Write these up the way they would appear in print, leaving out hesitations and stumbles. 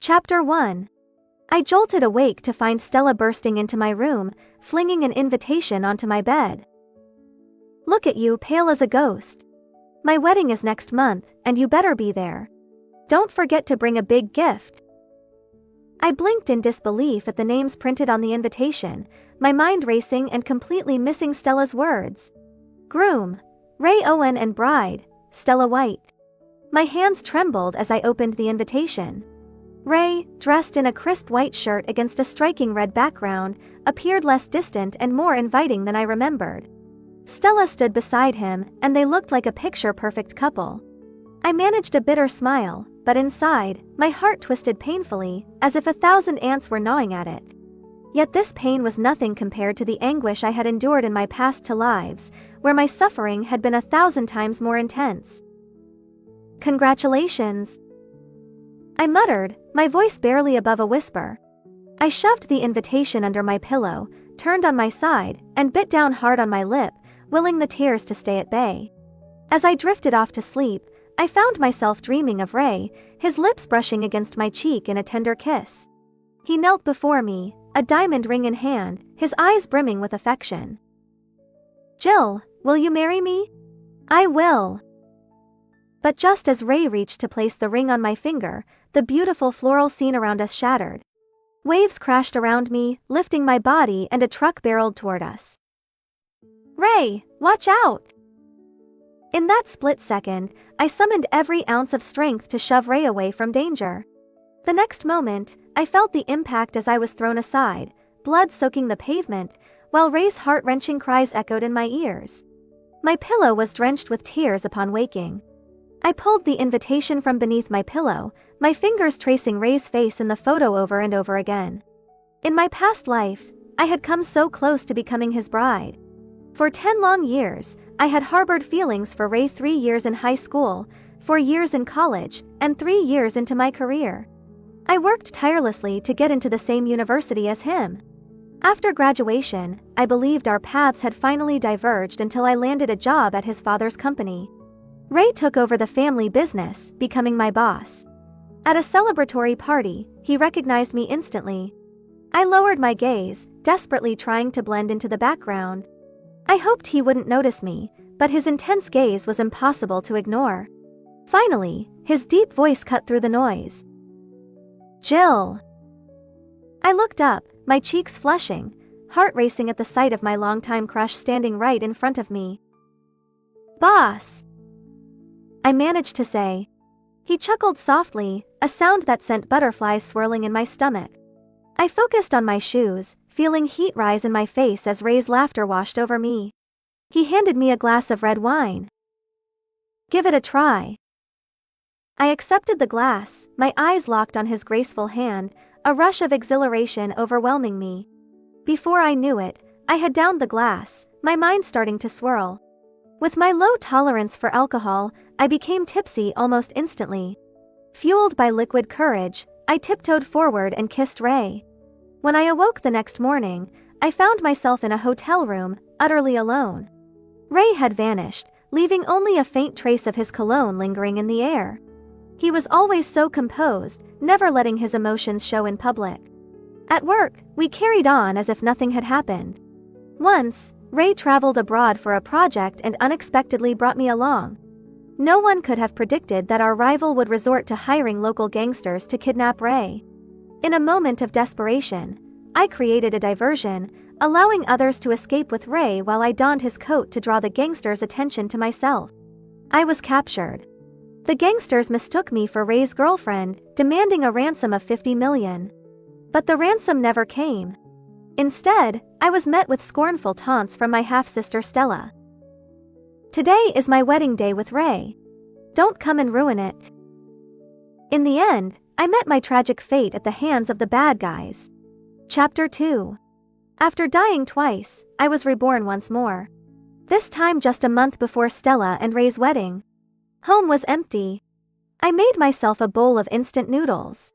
Chapter 1. I jolted awake to find Stella bursting into my room, flinging an invitation onto my bed. "Look at you, pale as a ghost. My wedding is next month, and you better be there. Don't forget to bring a big gift." I blinked in disbelief at the names printed on the invitation, my mind racing and completely missing Stella's words. Groom, Ray Owen, and bride, Stella White. My hands trembled as I opened the invitation. Ray, dressed in a crisp white shirt against a striking red background, appeared less distant and more inviting than I remembered. Stella stood beside him, and they looked like a picture-perfect couple. I managed a bitter smile, but inside, my heart twisted painfully, as if 1,000 ants were gnawing at it. Yet this pain was nothing compared to the anguish I had endured in my past 2 lives, where my suffering had been 1,000 times more intense. "Congratulations," I muttered, my voice barely above a whisper. I shoved the invitation under my pillow, turned on my side, and bit down hard on my lip, willing the tears to stay at bay. As I drifted off to sleep, I found myself dreaming of Ray, his lips brushing against my cheek in a tender kiss. He knelt before me, a diamond ring in hand, his eyes brimming with affection. "Jill, will you marry me?" "I will." But just as Ray reached to place the ring on my finger, the beautiful floral scene around us shattered. Waves crashed around me, lifting my body, and a truck barreled toward us. "Ray, watch out!" In that split second, I summoned every ounce of strength to shove Ray away from danger. The next moment, I felt the impact as I was thrown aside, blood soaking the pavement, while Ray's heart-wrenching cries echoed in my ears. My pillow was drenched with tears upon waking. I pulled the invitation from beneath my pillow, my fingers tracing Ray's face in the photo over and over again. In my past life, I had come so close to becoming his bride. For 10 long years, I had harbored feelings for Ray. 3 years in high school, 4 years in college, and 3 years into my career. I worked tirelessly to get into the same university as him. After graduation, I believed our paths had finally diverged until I landed a job at his father's company. Ray took over the family business, becoming my boss. At a celebratory party, he recognized me instantly. I lowered my gaze, desperately trying to blend into the background. I hoped he wouldn't notice me, but his intense gaze was impossible to ignore. Finally, his deep voice cut through the noise. "Jill." I looked up, my cheeks flushing, heart racing at the sight of my longtime crush standing right in front of me. "Boss," I managed to say. He chuckled softly, a sound that sent butterflies swirling in my stomach. I focused on my shoes, feeling heat rise in my face as Ray's laughter washed over me. He handed me a glass of red wine. "Give it a try." I accepted the glass, my eyes locked on his graceful hand, a rush of exhilaration overwhelming me. Before I knew it, I had downed the glass, my mind starting to swirl. With my low tolerance for alcohol, I became tipsy almost instantly. Fueled by liquid courage, I tiptoed forward and kissed Ray. When I awoke the next morning, I found myself in a hotel room, utterly alone. Ray had vanished, leaving only a faint trace of his cologne lingering in the air. He was always so composed, never letting his emotions show in public. At work, we carried on as if nothing had happened. Once, Ray traveled abroad for a project and unexpectedly brought me along. No one could have predicted that our rival would resort to hiring local gangsters to kidnap Ray. In a moment of desperation, I created a diversion, allowing others to escape with Ray while I donned his coat to draw the gangsters' attention to myself. I was captured. The gangsters mistook me for Ray's girlfriend, demanding a ransom of $50 million. But the ransom never came. Instead, I was met with scornful taunts from my half-sister Stella. "Today is my wedding day with Ray. Don't come and ruin it." In the end, I met my tragic fate at the hands of the bad guys. Chapter 2. After dying twice, I was reborn once more. This time just a month before Stella and Ray's wedding. Home was empty. I made myself a bowl of instant noodles.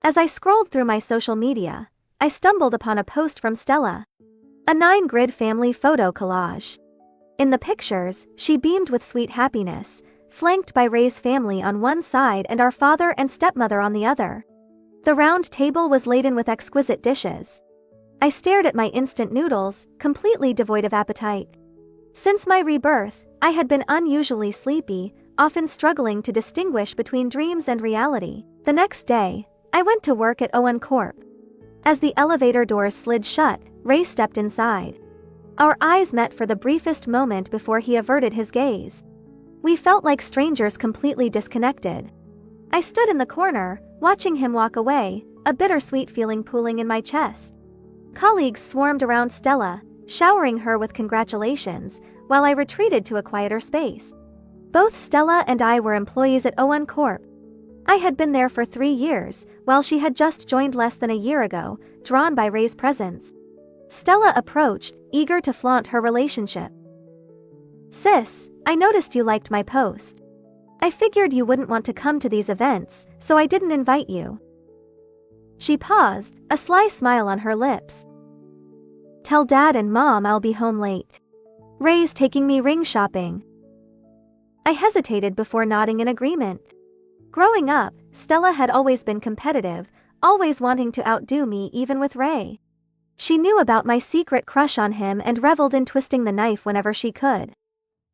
As I scrolled through my social media, I stumbled upon a post from Stella. A 9-grid family photo collage. In the pictures, she beamed with sweet happiness, flanked by Ray's family on one side and our father and stepmother on the other. The round table was laden with exquisite dishes. I stared at my instant noodles, completely devoid of appetite. Since my rebirth, I had been unusually sleepy, often struggling to distinguish between dreams and reality. The next day, I went to work at Owen Corp. As the elevator doors slid shut, Ray stepped inside. Our eyes met for the briefest moment before he averted his gaze. We felt like strangers completely disconnected. I stood in the corner, watching him walk away, a bittersweet feeling pooling in my chest. Colleagues swarmed around Stella, showering her with congratulations, while I retreated to a quieter space. Both Stella and I were employees at Owen Corp. I had been there for 3 years, while she had just joined less than a year ago, drawn by Ray's presence. Stella approached, eager to flaunt her relationship. "Sis, I noticed you liked my post. I figured you wouldn't want to come to these events, so I didn't invite you." She paused, a sly smile on her lips. "Tell Dad and Mom I'll be home late. Ray's taking me ring shopping." I hesitated before nodding in agreement. Growing up, Stella had always been competitive, always wanting to outdo me even with Ray. She knew about my secret crush on him and reveled in twisting the knife whenever she could.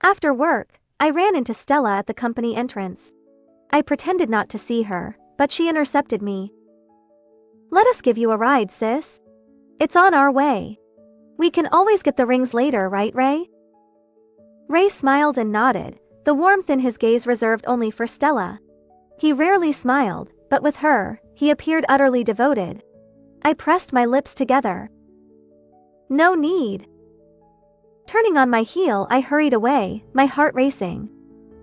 After work, I ran into Stella at the company entrance. I pretended not to see her, but she intercepted me. "Let us give you a ride, sis. It's on our way. We can always get the rings later, right, Ray?" Ray smiled and nodded, the warmth in his gaze reserved only for Stella. He rarely smiled, but with her, he appeared utterly devoted. I pressed my lips together. "No need." Turning on my heel, I hurried away, my heart racing.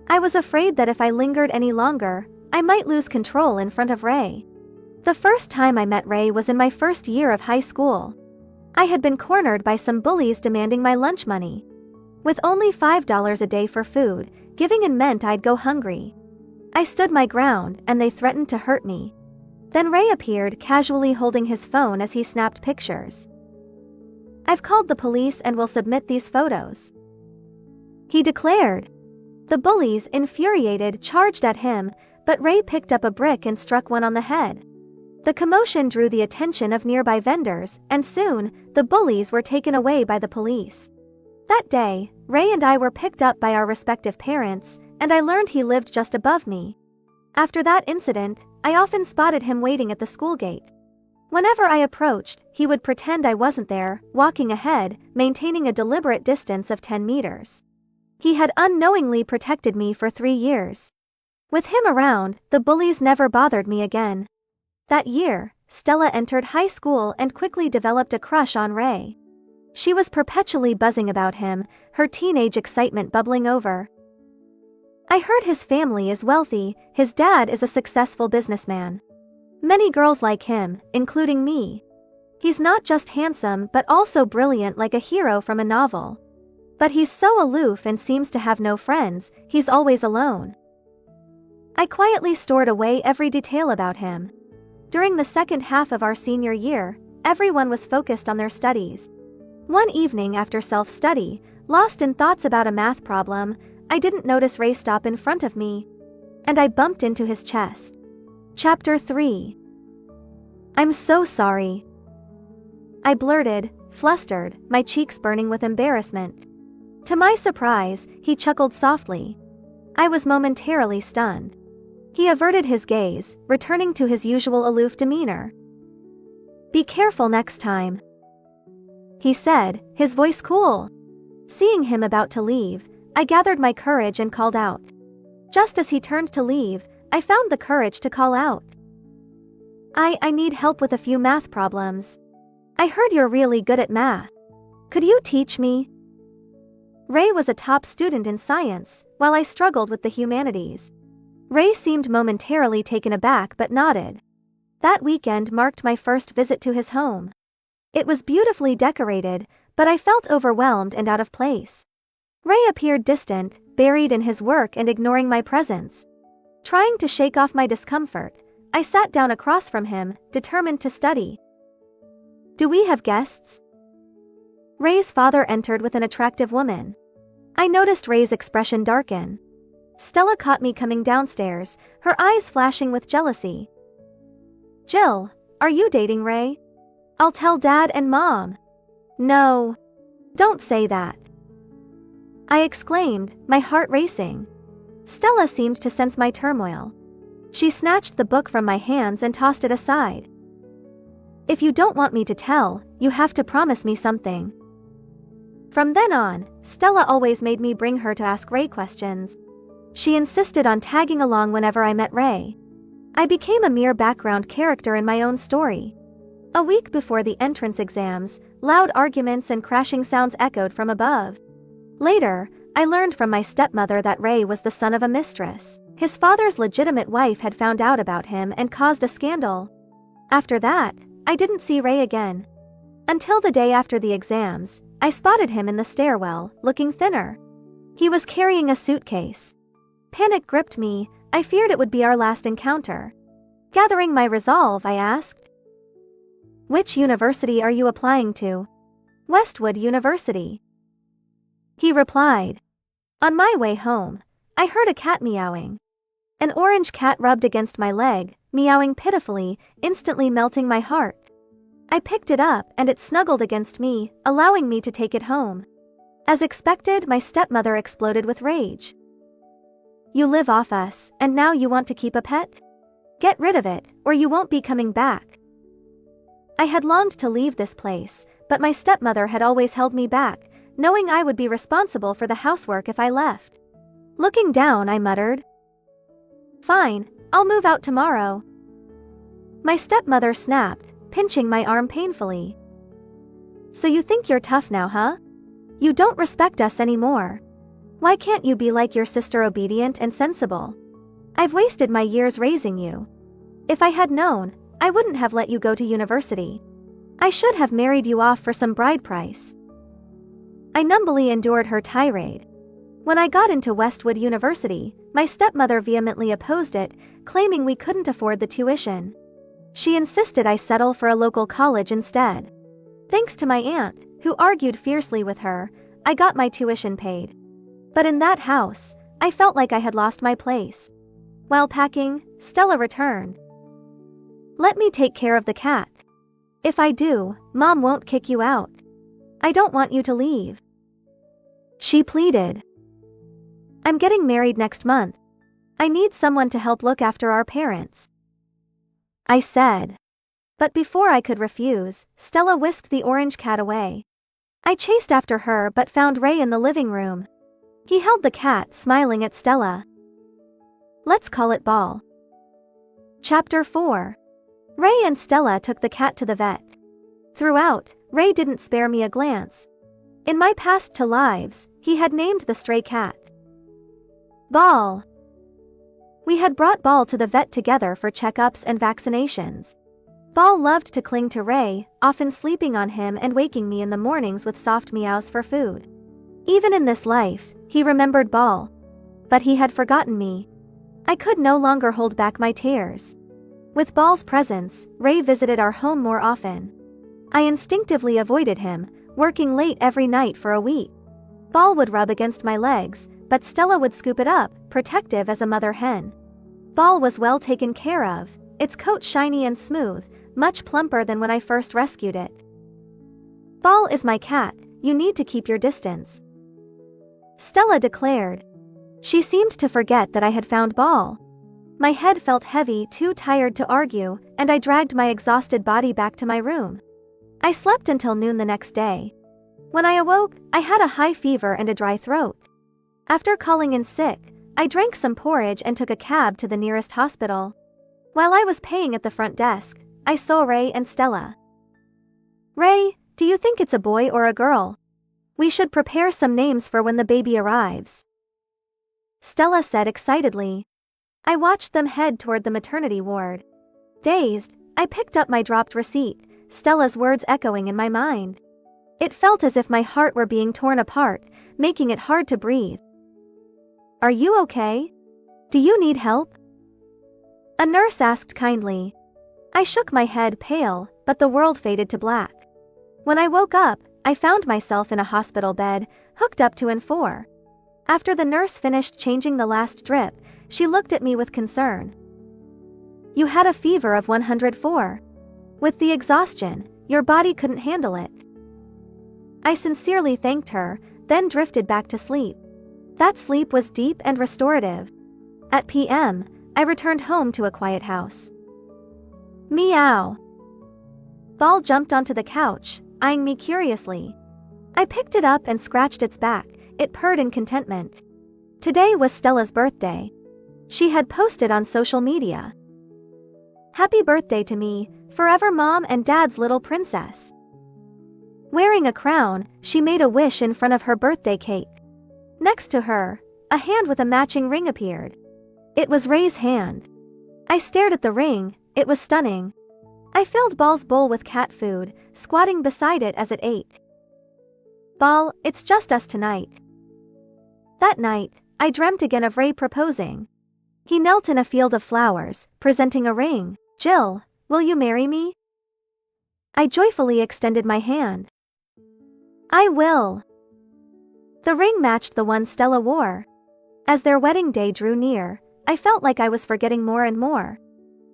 I was afraid that if I lingered any longer, I might lose control in front of Ray. The first time I met Ray was in my first year of high school. I had been cornered by some bullies demanding my lunch money. With only $5 a day for food, giving in meant I'd go hungry. I stood my ground, and they threatened to hurt me. Then Ray appeared, casually holding his phone as he snapped pictures. "I've called the police and will submit these photos," he declared. The bullies, infuriated, charged at him, but Ray picked up a brick and struck one on the head. The commotion drew the attention of nearby vendors, and soon, the bullies were taken away by the police. That day, Ray and I were picked up by our respective parents, and I learned he lived just above me. After that incident, I often spotted him waiting at the school gate. Whenever I approached, he would pretend I wasn't there, walking ahead, maintaining a deliberate distance of 10 meters. He had unknowingly protected me for 3 years. With him around, the bullies never bothered me again. That year, Stella entered high school and quickly developed a crush on Ray. She was perpetually buzzing about him, her teenage excitement bubbling over. "I heard his family is wealthy, his dad is a successful businessman. Many girls like him, including me. He's not just handsome but also brilliant like a hero from a novel. But he's so aloof and seems to have no friends, he's always alone." I quietly stored away every detail about him. During the second half of our senior year, everyone was focused on their studies. One evening after self-study, lost in thoughts about a math problem, I didn't notice Ray stop in front of me. And I bumped into his chest. Chapter 3. "I'm so sorry," I blurted, flustered, my cheeks burning with embarrassment. To my surprise, he chuckled softly. I was momentarily stunned. He averted his gaze, returning to his usual aloof demeanor. "Be careful next time," he said, his voice cool. Seeing him about to leave, I gathered my courage and called out. Just as he turned to leave, I found the courage to call out. I need help with a few math problems. I heard you're really good at math. Could you teach me?" Ray was a top student in science, while I struggled with the humanities. Ray seemed momentarily taken aback but nodded. That weekend marked my first visit to his home. It was beautifully decorated, but I felt overwhelmed and out of place. Ray appeared distant, buried in his work and ignoring my presence. Trying to shake off my discomfort, I sat down across from him, determined to study. "Do we have guests?" Ray's father entered with an attractive woman. I noticed Ray's expression darken. Stella caught me coming downstairs, her eyes flashing with jealousy. Jill, are you dating Ray? I'll tell Dad and Mom. No. Don't say that. I exclaimed, my heart racing. Stella seemed to sense my turmoil. She snatched the book from my hands and tossed it aside. If you don't want me to tell, you have to promise me something. From then on, Stella always made me bring her to ask Ray questions. She insisted on tagging along whenever I met Ray. I became a mere background character in my own story. A week before the entrance exams, loud arguments and crashing sounds echoed from above. Later, I learned from my stepmother that Ray was the son of a mistress. His father's legitimate wife had found out about him and caused a scandal. After that, I didn't see Ray again. Until the day after the exams, I spotted him in the stairwell, looking thinner. He was carrying a suitcase. Panic gripped me. I feared it would be our last encounter. Gathering my resolve, I asked, "Which university are you applying to?" "Westwood University." He replied. On my way home, I heard a cat meowing. An orange cat rubbed against my leg, meowing pitifully, instantly melting my heart. I picked it up and it snuggled against me, allowing me to take it home. As expected, my stepmother exploded with rage. "You live off us, and now you want to keep a pet? Get rid of it, or you won't be coming back." I had longed to leave this place, but my stepmother had always held me back, knowing I would be responsible for the housework if I left. Looking down, I muttered, "Fine, I'll move out tomorrow." My stepmother snapped, pinching my arm painfully. "So you think you're tough now, huh? You don't respect us anymore. Why can't you be like your sister, obedient and sensible? I've wasted my years raising you. If I had known, I wouldn't have let you go to university. I should have married you off for some bride price." I numbly endured her tirade. When I got into Westwood University, my stepmother vehemently opposed it, claiming we couldn't afford the tuition. She insisted I settle for a local college instead. Thanks to my aunt, who argued fiercely with her, I got my tuition paid. But in that house, I felt like I had lost my place. While packing, Stella returned. "Let me take care of the cat. If I do, Mom won't kick you out. I don't want you to leave," she pleaded. "I'm getting married next month. I need someone to help look after our parents," I said. But before I could refuse, Stella whisked the orange cat away. I chased after her but found Ray in the living room. He held the cat, smiling at Stella. Let's call it Ball. Chapter 4. Ray and Stella took the cat to the vet. Throughout, Ray didn't spare me a glance. In my past 2 lives, he had named the stray cat Ball. We had brought Ball to the vet together for checkups and vaccinations. Ball loved to cling to Ray, often sleeping on him and waking me in the mornings with soft meows for food. Even in this life, he remembered Ball. But he had forgotten me. I could no longer hold back my tears. With Ball's presence, Ray visited our home more often. I instinctively avoided him, working late every night for a week. Ball would rub against my legs, but Stella would scoop it up, protective as a mother hen. Ball was well taken care of, its coat shiny and smooth, much plumper than when I first rescued it. "Ball is my cat, you need to keep your distance," Stella declared. She seemed to forget that I had found Ball. My head felt heavy, too tired to argue, and I dragged my exhausted body back to my room. I slept until noon the next day. When I awoke, I had a high fever and a dry throat. After calling in sick, I drank some porridge and took a cab to the nearest hospital. While I was paying at the front desk, I saw Ray and Stella. "Ray, do you think it's a boy or a girl? We should prepare some names for when the baby arrives," Stella said excitedly. I watched them head toward the maternity ward. Dazed, I picked up my dropped receipt, Stella's words echoing in my mind. It felt as if my heart were being torn apart, making it hard to breathe. "Are you okay? Do you need help?" a nurse asked kindly. I shook my head, pale, but the world faded to black. When I woke up, I found myself in a hospital bed, hooked up to N4. After the nurse finished changing the last drip, she looked at me with concern. You had a fever of 104. With the exhaustion, your body couldn't handle it. I sincerely thanked her, then drifted back to sleep. That sleep was deep and restorative. At p.m., I returned home to a quiet house. Meow. Ball jumped onto the couch, eyeing me curiously. I picked it up and scratched its back. It purred in contentment. Today was Stella's birthday. She had posted on social media. Happy birthday to me, forever mom and dad's little princess. Wearing a crown, she made a wish in front of her birthday cake. Next to her, a hand with a matching ring appeared. It was Ray's hand. I stared at the ring, it was stunning. I filled Ball's bowl with cat food, squatting beside it as it ate. Ball, it's just us tonight. That night, I dreamt again of Ray proposing. He knelt in a field of flowers, presenting a ring. Jill, will you marry me? I joyfully extended my hand. I will. The ring matched the one Stella wore. As their wedding day drew near, I felt like I was forgetting more and more.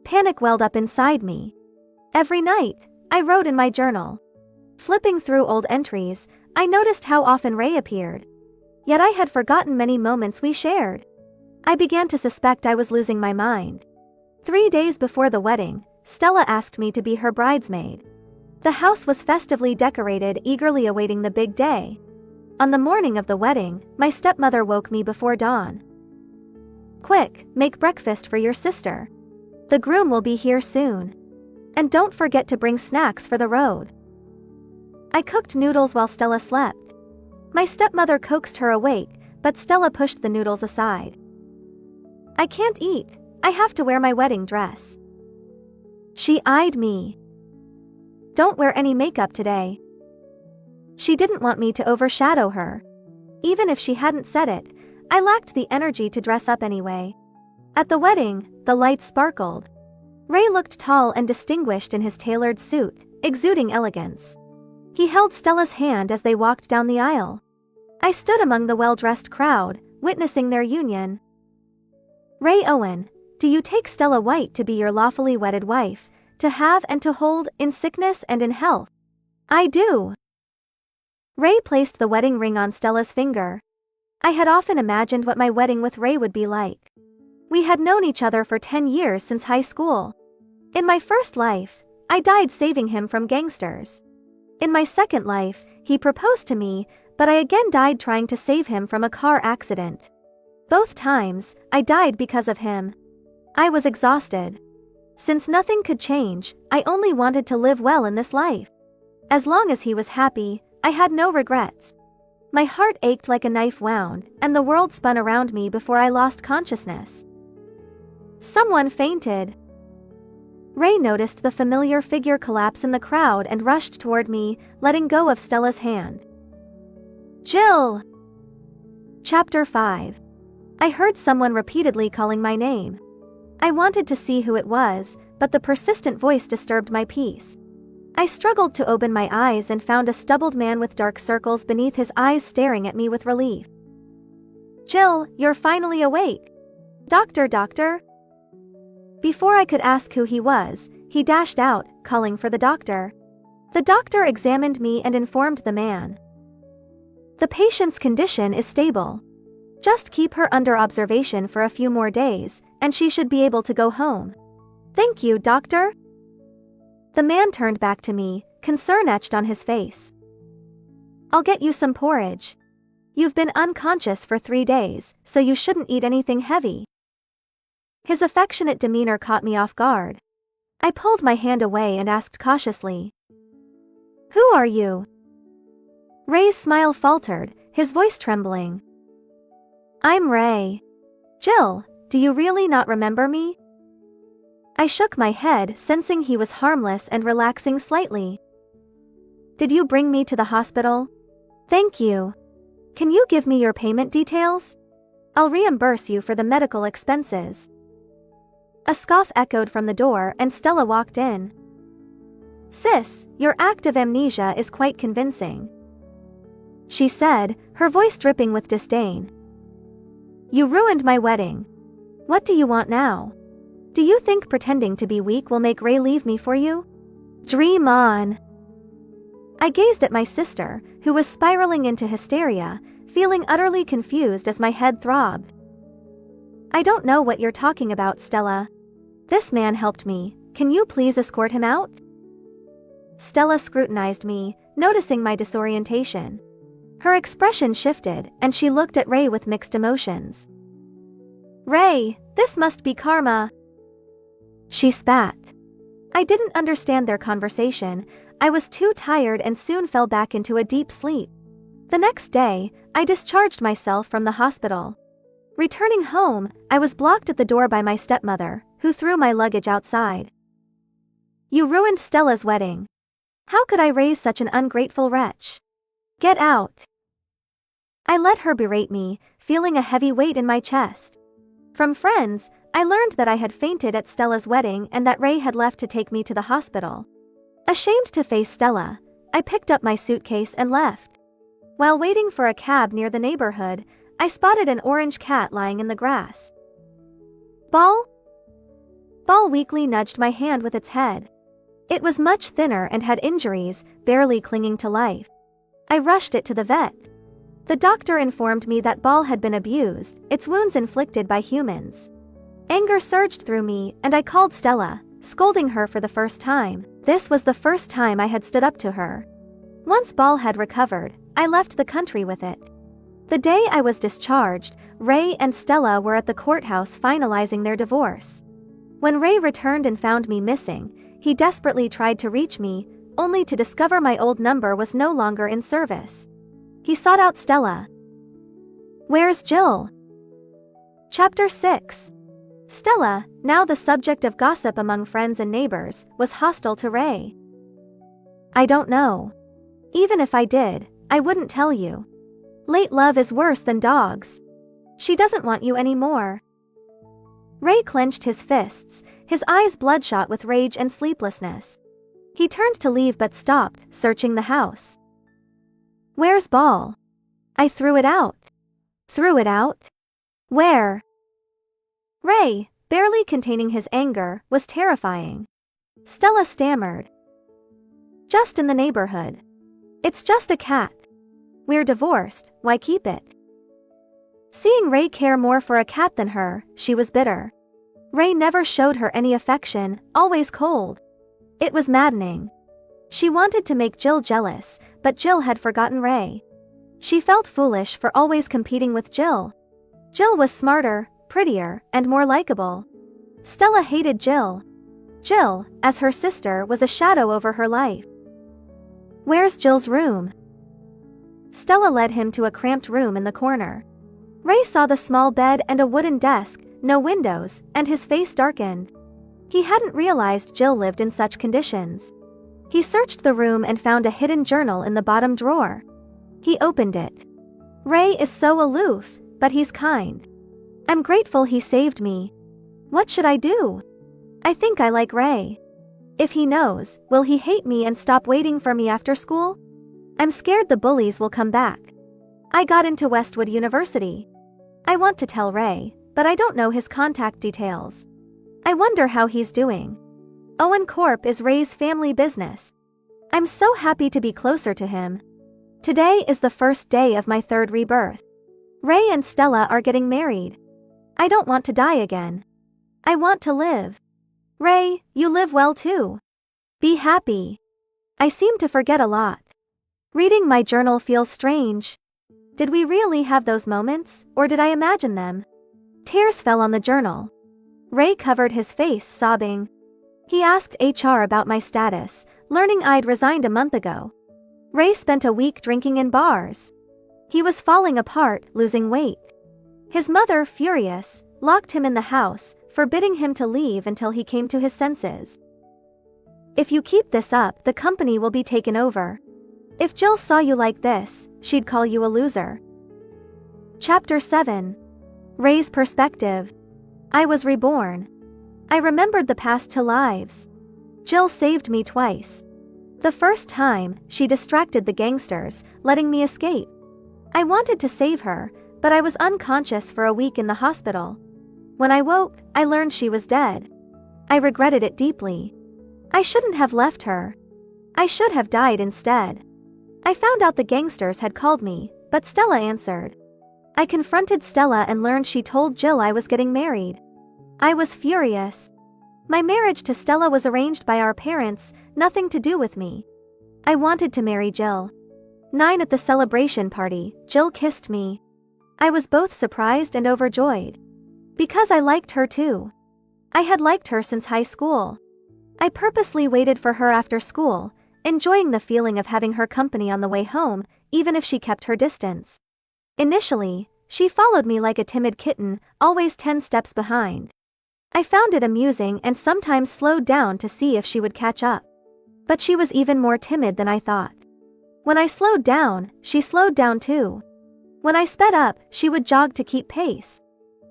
Panic welled up inside me. Every night, I wrote in my journal. Flipping through old entries, I noticed how often Ray appeared. Yet I had forgotten many moments we shared. I began to suspect I was losing my mind. 3 days before the wedding, Stella asked me to be her bridesmaid. The house was festively decorated, eagerly awaiting the big day. On the morning of the wedding, my stepmother woke me before dawn. Quick, make breakfast for your sister. The groom will be here soon. And don't forget to bring snacks for the road. I cooked noodles while Stella slept. My stepmother coaxed her awake, but Stella pushed the noodles aside. I can't eat, I have to wear my wedding dress. She eyed me. Don't wear any makeup today. She didn't want me to overshadow her. Even if she hadn't said it, I lacked the energy to dress up anyway. At the wedding, the lights sparkled. Ray looked tall and distinguished in his tailored suit, exuding elegance. He held Stella's hand as they walked down the aisle. I stood among the well-dressed crowd, witnessing their union. Ray Owen, do you take Stella White to be your lawfully wedded wife, to have and to hold, in sickness and in health? I do. Ray placed the wedding ring on Stella's finger. I had often imagined what my wedding with Ray would be like. We had known each other for 10 years since high school. In my first life, I died saving him from gangsters. In my second life, he proposed to me, but I again died trying to save him from a car accident. Both times, I died because of him. I was exhausted. Since nothing could change, I only wanted to live well in this life. As long as he was happy, I had no regrets. My heart ached like a knife wound, and the world spun around me before I lost consciousness. Someone fainted. Ray noticed the familiar figure collapse in the crowd and rushed toward me, letting go of Stella's hand. Jill! Chapter 5. I heard someone repeatedly calling my name. I wanted to see who it was, but the persistent voice disturbed my peace. I struggled to open my eyes and found a stubbled man with dark circles beneath his eyes staring at me with relief. Jill, you're finally awake. Doctor. Before I could ask who he was, he dashed out, calling for the doctor. The doctor examined me and informed the man. The patient's condition is stable. Just keep her under observation for a few more days, and she should be able to go home. Thank you, doctor. The man turned back to me, concern etched on his face. I'll get you some porridge. You've been unconscious for 3 days, so you shouldn't eat anything heavy. His affectionate demeanor caught me off guard. I pulled my hand away and asked cautiously, "Who are you?" Ray's smile faltered, his voice trembling. "I'm Ray. Jill, do you really not remember me?" I shook my head, sensing he was harmless and relaxing slightly. "Did you bring me to the hospital?" "Thank you. Can you give me your payment details? I'll reimburse you for the medical expenses." A scoff echoed from the door and Stella walked in. "Sis, your act of amnesia is quite convincing," she said, her voice dripping with disdain. "You ruined my wedding. What do you want now?" Do you think pretending to be weak will make Ray leave me for you? Dream on. I gazed at my sister, who was spiraling into hysteria, feeling utterly confused as my head throbbed. I don't know what you're talking about, Stella. This man helped me. Can you please escort him out? Stella scrutinized me, noticing my disorientation. Her expression shifted, and she looked at Ray with mixed emotions. Ray, this must be karma. She spat. I didn't understand their conversation. I was too tired and soon fell back into a deep sleep. The next day, I discharged myself from the hospital. Returning home, I was blocked at the door by my stepmother, who threw my luggage outside. You ruined Stella's wedding. How could I raise such an ungrateful wretch? Get out. I let her berate me, feeling a heavy weight in my chest. From friends, I learned that I had fainted at Stella's wedding and that Ray had left to take me to the hospital. Ashamed to face Stella, I picked up my suitcase and left. While waiting for a cab near the neighborhood, I spotted an orange cat lying in the grass. Ball? Ball weakly nudged my hand with its head. It was much thinner and had injuries, barely clinging to life. I rushed it to the vet. The doctor informed me that Ball had been abused, its wounds inflicted by humans. Anger surged through me, and I called Stella, scolding her for the first time. This was the first time I had stood up to her. Once Ball had recovered, I left the country with it. The day I was discharged, Ray and Stella were at the courthouse finalizing their divorce. When Ray returned and found me missing, he desperately tried to reach me, only to discover my old number was no longer in service. He sought out Stella. Where's Jill? Chapter 6. Stella, now the subject of gossip among friends and neighbors, was hostile to Ray. I don't know. Even if I did, I wouldn't tell you. Late love is worse than dogs. She doesn't want you anymore. Ray clenched his fists, his eyes bloodshot with rage and sleeplessness. He turned to leave but stopped, searching the house. Where's Ball? I threw it out. Threw it out? Where? Ray, barely containing his anger, was terrifying. Stella stammered. Just in the neighborhood. It's just a cat. We're divorced, why keep it? Seeing Ray care more for a cat than her, she was bitter. Ray never showed her any affection, always cold. It was maddening. She wanted to make Jill jealous, but Jill had forgotten Ray. She felt foolish for always competing with Jill. Jill was smarter, prettier, and more likable. Stella hated Jill. Jill, as her sister, was a shadow over her life. Where's Jill's room? Stella led him to a cramped room in the corner. Ray saw the small bed and a wooden desk, no windows, and his face darkened. He hadn't realized Jill lived in such conditions. He searched the room and found a hidden journal in the bottom drawer. He opened it. Ray is so aloof, but he's kind. I'm grateful he saved me. What should I do? I think I like Ray. If he knows, will he hate me and stop waiting for me after school? I'm scared the bullies will come back. I got into Westwood University. I want to tell Ray, but I don't know his contact details. I wonder how he's doing. Owen Corp is Ray's family business. I'm so happy to be closer to him. Today is the first day of my third rebirth. Ray and Stella are getting married. I don't want to die again. I want to live. Ray, you live well too. Be happy. I seem to forget a lot. Reading my journal feels strange. Did we really have those moments, or did I imagine them? Tears fell on the journal. Ray covered his face, sobbing. He asked HR about my status, learning I'd resigned a month ago. Ray spent a week drinking in bars. He was falling apart, losing weight. His mother, furious, locked him in the house, forbidding him to leave until he came to his senses. If you keep this up, the company will be taken over. If Jill saw you like this, she'd call you a loser. Chapter 7. Ray's perspective. I was reborn. I remembered the past two lives. Jill saved me twice. The first time, she distracted the gangsters, letting me escape. I wanted to save her, but I was unconscious for a week in the hospital. When I woke, I learned she was dead. I regretted it deeply. I shouldn't have left her. I should have died instead. I found out the gangsters had called me, but Stella answered. I confronted Stella and learned she told Jill I was getting married. I was furious. My marriage to Stella was arranged by our parents, nothing to do with me. I wanted to marry Jill. 9 at the celebration party, Jill kissed me. I was both surprised and overjoyed. Because I liked her too. I had liked her since high school. I purposely waited for her after school, enjoying the feeling of having her company on the way home, even if she kept her distance. Initially, she followed me like a timid kitten, always 10 steps behind. I found it amusing and sometimes slowed down to see if she would catch up. But she was even more timid than I thought. When I slowed down, she slowed down too. When I sped up, she would jog to keep pace.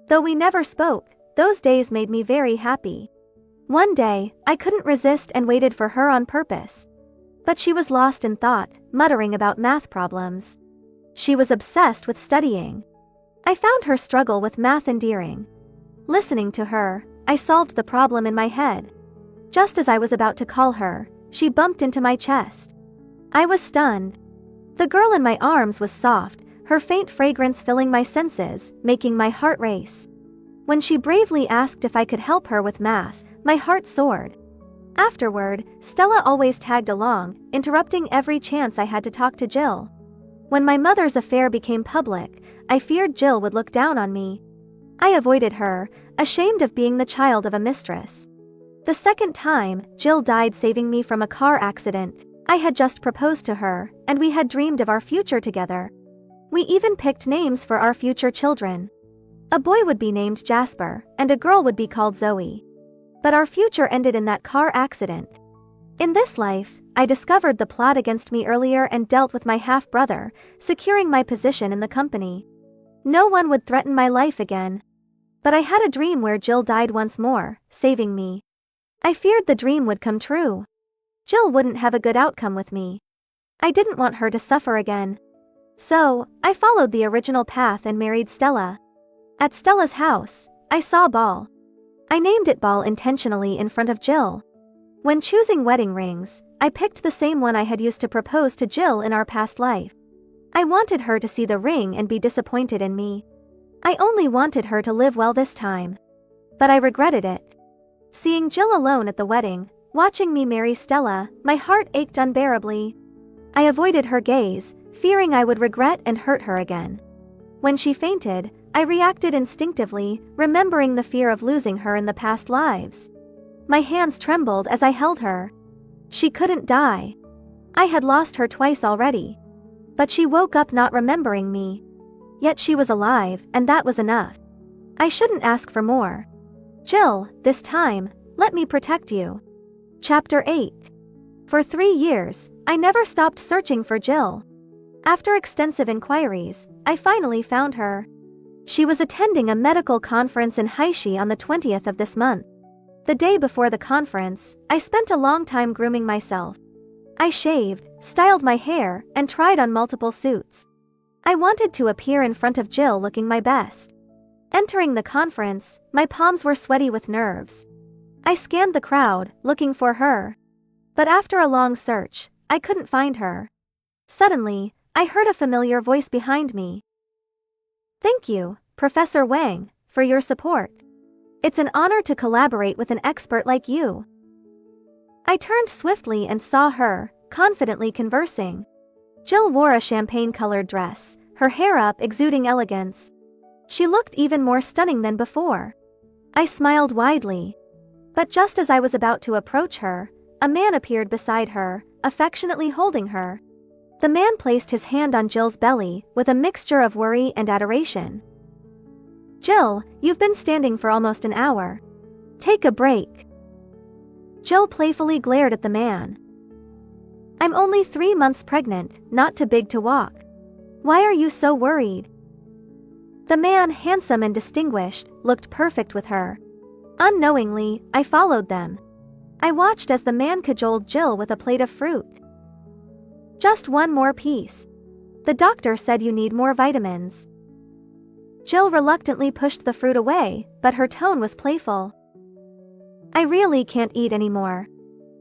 Though we never spoke, those days made me very happy. One day, I couldn't resist and waited for her on purpose. But she was lost in thought, muttering about math problems. She was obsessed with studying. I found her struggle with math endearing. Listening to her, I solved the problem in my head. Just as I was about to call her, she bumped into my chest. I was stunned. The girl in my arms was soft, her faint fragrance filling my senses, making my heart race. When she bravely asked if I could help her with math, my heart soared. Afterward, Stella always tagged along, interrupting every chance I had to talk to Jill. When my mother's affair became public, I feared Jill would look down on me. I avoided her, ashamed of being the child of a mistress. The second time, Jill died saving me from a car accident. I had just proposed to her, and we had dreamed of our future together. We even picked names for our future children. A boy would be named Jasper, and a girl would be called Zoe. But our future ended in that car accident. In this life, I discovered the plot against me earlier and dealt with my half-brother, securing my position in the company. No one would threaten my life again. But I had a dream where Jill died once more, saving me. I feared the dream would come true. Jill wouldn't have a good outcome with me. I didn't want her to suffer again. So, I followed the original path and married Stella. At Stella's house, I saw Ball. I named it Ball intentionally in front of Jill. When choosing wedding rings, I picked the same one I had used to propose to Jill in our past life. I wanted her to see the ring and be disappointed in me. I only wanted her to live well this time. But I regretted it. Seeing Jill alone at the wedding, watching me marry Stella, my heart ached unbearably. I avoided her gaze, fearing I would regret and hurt her again. When she fainted, I reacted instinctively, remembering the fear of losing her in the past lives. My hands trembled as I held her. She couldn't die. I had lost her twice already. But she woke up not remembering me. Yet she was alive, and that was enough. I shouldn't ask for more. Jill, this time, let me protect you. Chapter 8. For 3 years, I never stopped searching for Jill. After extensive inquiries, I finally found her. She was attending a medical conference in Haishi on the 20th of this month. The day before the conference, I spent a long time grooming myself. I shaved, styled my hair, and tried on multiple suits. I wanted to appear in front of Jill looking my best. Entering the conference, my palms were sweaty with nerves. I scanned the crowd, looking for her. But after a long search, I couldn't find her. Suddenly, I heard a familiar voice behind me. Thank you, Professor Wang, for your support. It's an honor to collaborate with an expert like you. I turned swiftly and saw her, confidently conversing. Jill wore a champagne-colored dress, her hair up exuding elegance. She looked even more stunning than before. I smiled widely. But just as I was about to approach her, a man appeared beside her, affectionately holding her. The man placed his hand on Jill's belly, with a mixture of worry and adoration. Jill, you've been standing for almost an hour. Take a break. Jill playfully glared at the man. I'm only 3 months pregnant, not too big to walk. Why are you so worried? The man, handsome and distinguished, looked perfect with her. Unknowingly, I followed them. I watched as the man cajoled Jill with a plate of fruit. Just one more piece. The doctor said you need more vitamins. Jill reluctantly pushed the fruit away, but her tone was playful. I really can't eat anymore.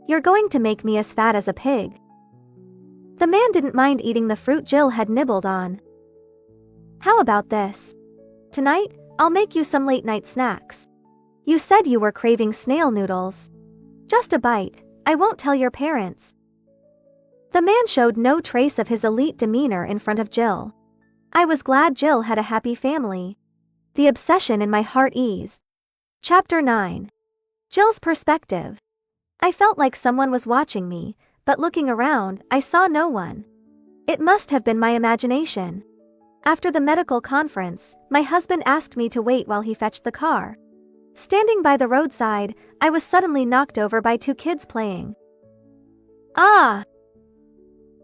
You're going to make me as fat as a pig. The man didn't mind eating the fruit Jill had nibbled on. How about this? Tonight, I'll make you some late-night snacks. You said you were craving snail noodles. Just a bite, I won't tell your parents. The man showed no trace of his elite demeanor in front of Jill. I was glad Jill had a happy family. The obsession in my heart eased. Chapter 9. Jill's perspective. I felt like someone was watching me, but looking around, I saw no one. It must have been my imagination. After the medical conference, my husband asked me to wait while he fetched the car. Standing by the roadside, I was suddenly knocked over by two kids playing. Ah!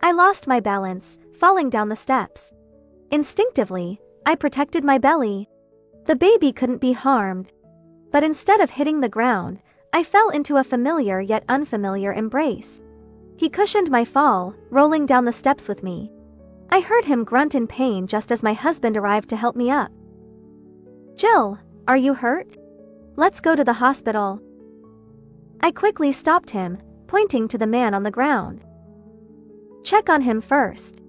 I lost my balance, falling down the steps. Instinctively, I protected my belly. The baby couldn't be harmed. But instead of hitting the ground, I fell into a familiar yet unfamiliar embrace. He cushioned my fall, rolling down the steps with me. I heard him grunt in pain just as my husband arrived to help me up. Jill, are you hurt? Let's go to the hospital. I quickly stopped him, pointing to the man on the ground. Check on him first.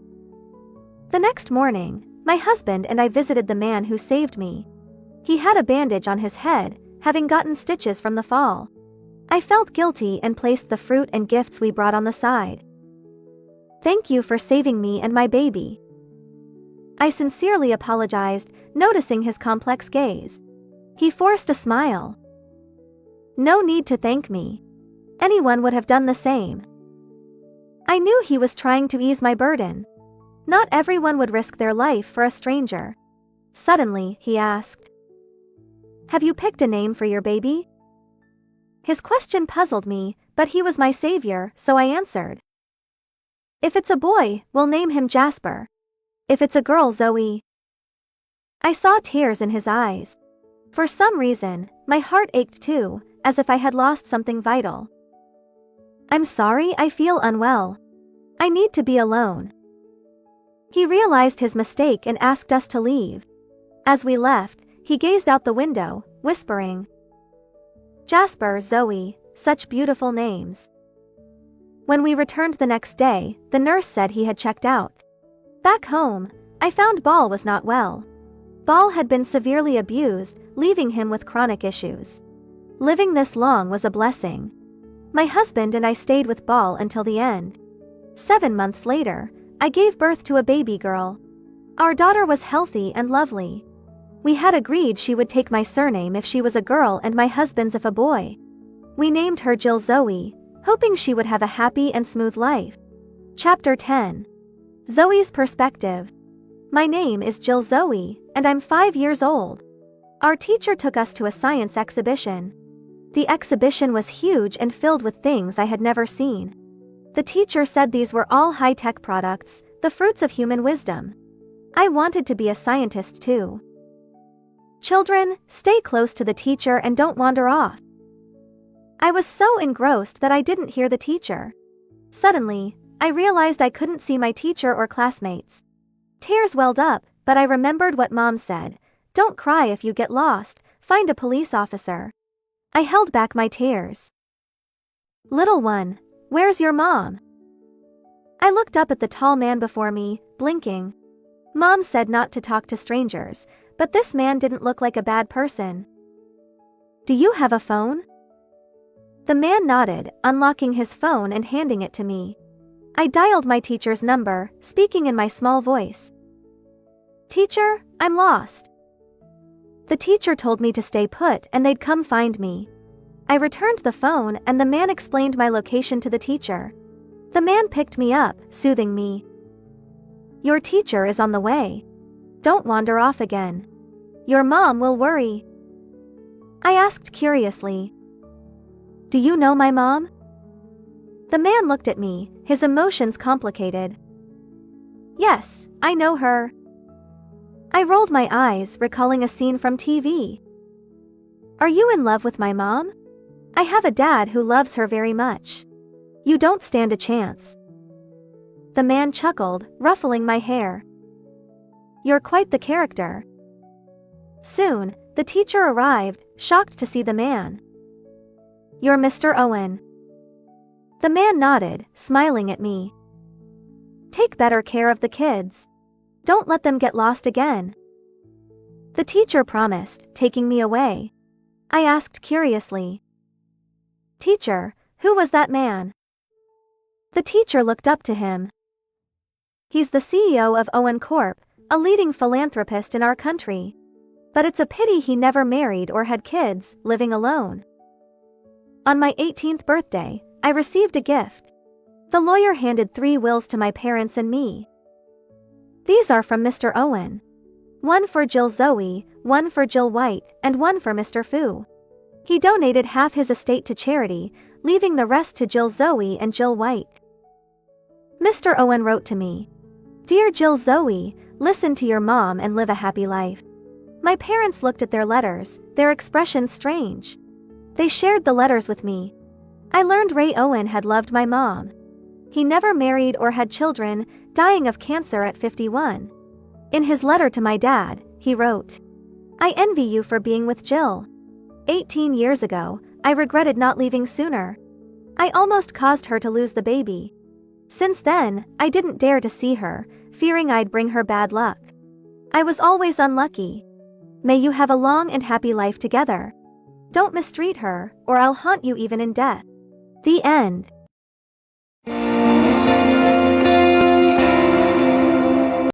The next morning, my husband and I visited the man who saved me. He had a bandage on his head, having gotten stitches from the fall. I felt guilty and placed the fruit and gifts we brought on the side. Thank you for saving me and my baby. I sincerely apologized, noticing his complex gaze. He forced a smile. No need to thank me. Anyone would have done the same. I knew he was trying to ease my burden. Not everyone would risk their life for a stranger. Suddenly, he asked, "Have you picked a name for your baby?" His question puzzled me, but he was my savior, so I answered. If it's a boy, we'll name him Jasper. If it's a girl, Zoe. I saw tears in his eyes. For some reason, my heart ached too, as if I had lost something vital. I'm sorry, I feel unwell. I need to be alone. He realized his mistake and asked us to leave. As we left, he gazed out the window, whispering, Jasper, Zoe, such beautiful names. When we returned the next day, the nurse said he had checked out. Back home, I found Ball was not well. Ball had been severely abused, leaving him with chronic issues. Living this long was a blessing. My husband and I stayed with Ball until the end. 7 months later, I gave birth to a baby girl. Our daughter was healthy and lovely. We had agreed she would take my surname if she was a girl and my husband's if a boy. We named her Jill Zoe, hoping she would have a happy and smooth life. Chapter 10. Zoe's perspective. My name is Jill Zoe, and I'm 5 years old. Our teacher took us to a science exhibition. The exhibition was huge and filled with things I had never seen. The teacher said these were all high-tech products, the fruits of human wisdom. I wanted to be a scientist too. Children, stay close to the teacher and don't wander off. I was so engrossed that I didn't hear the teacher. Suddenly, I realized I couldn't see my teacher or classmates. Tears welled up, but I remembered what Mom said. Don't cry if you get lost, find a police officer. I held back my tears. Little one, where's your mom? I looked up at the tall man before me, blinking. Mom said not to talk to strangers, but this man didn't look like a bad person. Do you have a phone? The man nodded, unlocking his phone and handing it to me. I dialed my teacher's number, speaking in my small voice. Teacher, I'm lost. The teacher told me to stay put and they'd come find me. I returned the phone and the man explained my location to the teacher. The man picked me up, soothing me. Your teacher is on the way. Don't wander off again. Your mom will worry. I asked curiously. Do you know my mom? The man looked at me, his emotions complicated. Yes, I know her. I rolled my eyes, recalling a scene from TV. Are you in love with my mom? I have a dad who loves her very much. You don't stand a chance. The man chuckled, ruffling my hair. You're quite the character. Soon, the teacher arrived, shocked to see the man. You're Mr. Owen. The man nodded, smiling at me. Take better care of the kids. Don't let them get lost again. The teacher promised, taking me away. I asked curiously. Teacher, who was that man? The teacher looked up to him. He's the CEO of Owen Corp., a leading philanthropist in our country. But it's a pity he never married or had kids, living alone. On my 18th birthday, I received a gift. The lawyer handed 3 wills to my parents and me. These are from Mr. Owen. One for Jill Zoe, one for Jill White, and one for Mr. Fu. He donated half his estate to charity, leaving the rest to Jill Zoe and Jill White. Mr. Owen wrote to me, Dear Jill Zoe, listen to your mom and live a happy life. My parents looked at their letters, their expressions strange. They shared the letters with me. I learned Ray Owen had loved my mom. He never married or had children, dying of cancer at 51. In his letter to my dad, he wrote, I envy you for being with Jill. 18 years ago, I regretted not leaving sooner. I almost caused her to lose the baby. Since then, I didn't dare to see her, fearing I'd bring her bad luck. I was always unlucky. May you have a long and happy life together. Don't mistreat her, or I'll haunt you even in death. The end.